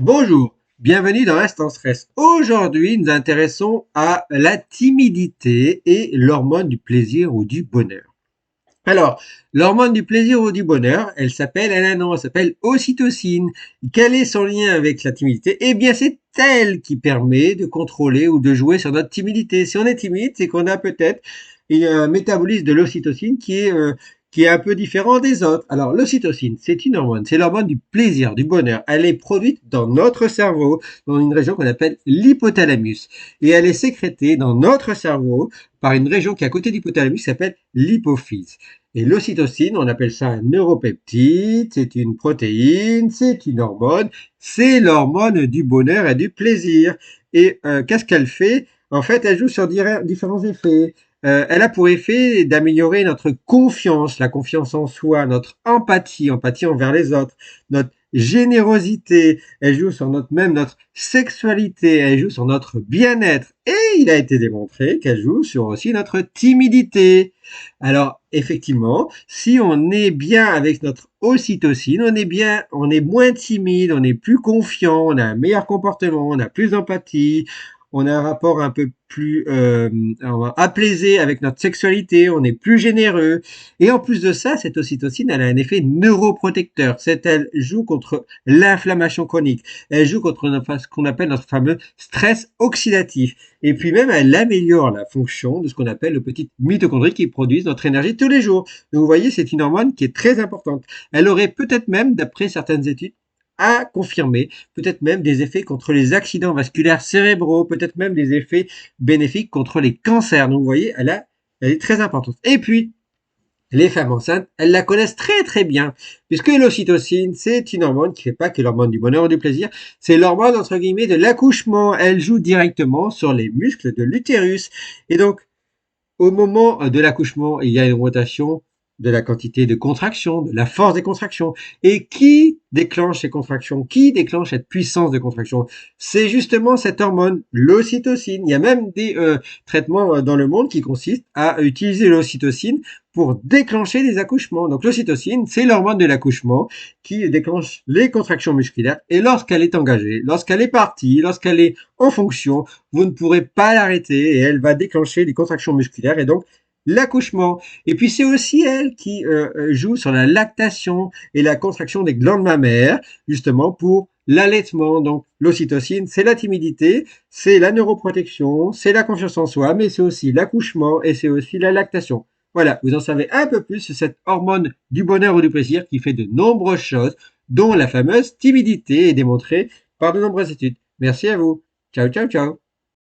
Bonjour, bienvenue dans Instant Stress. Aujourd'hui, nous nous intéressons à la timidité et l'hormone du plaisir ou du bonheur. Alors, l'hormone du plaisir ou du bonheur, elle a un nom, elle s'appelle ocytocine. Quel est son lien avec la timidité? Eh bien, c'est elle qui permet de contrôler ou de jouer sur notre timidité. Si on est timide, c'est qu'on a peut-être un métabolisme de l'ocytocine qui est un peu différent des autres. Alors, l'ocytocine, c'est une hormone, c'est l'hormone du plaisir, du bonheur. Elle est produite dans notre cerveau, dans une région qu'on appelle l'hypothalamus. Et elle est sécrétée dans notre cerveau par une région qui est à côté de l'hypothalamus qui s'appelle l'hypophyse. Et l'ocytocine, on appelle ça un neuropeptide, c'est une protéine, c'est une hormone, c'est l'hormone du bonheur et du plaisir. Et qu'est-ce qu'elle fait? En fait, elle joue sur différents effets. Elle a pour effet d'améliorer notre confiance, la confiance en soi, notre empathie, empathie envers les autres, notre générosité, elle joue sur notre sexualité, elle joue sur notre bien-être. Et il a été démontré qu'elle joue sur aussi notre timidité. Alors, effectivement, si on est bien avec notre ocytocine, on est bien, on est moins timide, on est plus confiant, on a un meilleur comportement, on a plus d'empathie, on a un rapport un peu plus apaisé avec notre sexualité, on est plus généreux. Et en plus de ça, cette ocytocine, elle a un effet neuroprotecteur. Elle joue contre l'inflammation chronique. Elle joue contre ce qu'on appelle notre fameux stress oxydatif. Et puis même, elle améliore la fonction de ce qu'on appelle le petit mitochondrie qui produisent notre énergie tous les jours. Donc vous voyez, c'est une hormone qui est très importante. Elle aurait peut-être même, d'après certaines études, à confirmer, peut-être même des effets contre les accidents vasculaires cérébraux, peut-être même des effets bénéfiques contre les cancers. Donc vous voyez, elle est très importante. Et puis, les femmes enceintes, elles la connaissent très très bien, puisque l'ocytocine, c'est une hormone qui fait pas que l'hormone du bonheur ou du plaisir, c'est l'hormone entre guillemets de l'accouchement. Elle joue directement sur les muscles de l'utérus. Et donc, au moment de l'accouchement, il y a une rotation de la quantité de contraction, de la force des contractions. Et qui déclenche ces contractions? Qui déclenche cette puissance de contraction? C'est justement cette hormone, l'ocytocine. Il y a même des traitements dans le monde qui consistent à utiliser l'ocytocine pour déclencher des accouchements. Donc l'ocytocine, c'est l'hormone de l'accouchement qui déclenche les contractions musculaires. Et lorsqu'elle est engagée, lorsqu'elle est partie, lorsqu'elle est en fonction, vous ne pourrez pas l'arrêter et elle va déclencher les contractions musculaires et donc l'accouchement. Et puis c'est aussi elle qui joue sur la lactation et la contraction des glandes mammaires, justement pour l'allaitement. Donc l'ocytocine, c'est la timidité, c'est la neuroprotection, c'est la confiance en soi, mais c'est aussi l'accouchement et c'est aussi la lactation. Voilà, vous en savez un peu plus sur cette hormone du bonheur ou du plaisir qui fait de nombreuses choses, dont la fameuse timidité est démontrée par de nombreuses études. Merci à vous. Ciao, ciao, ciao.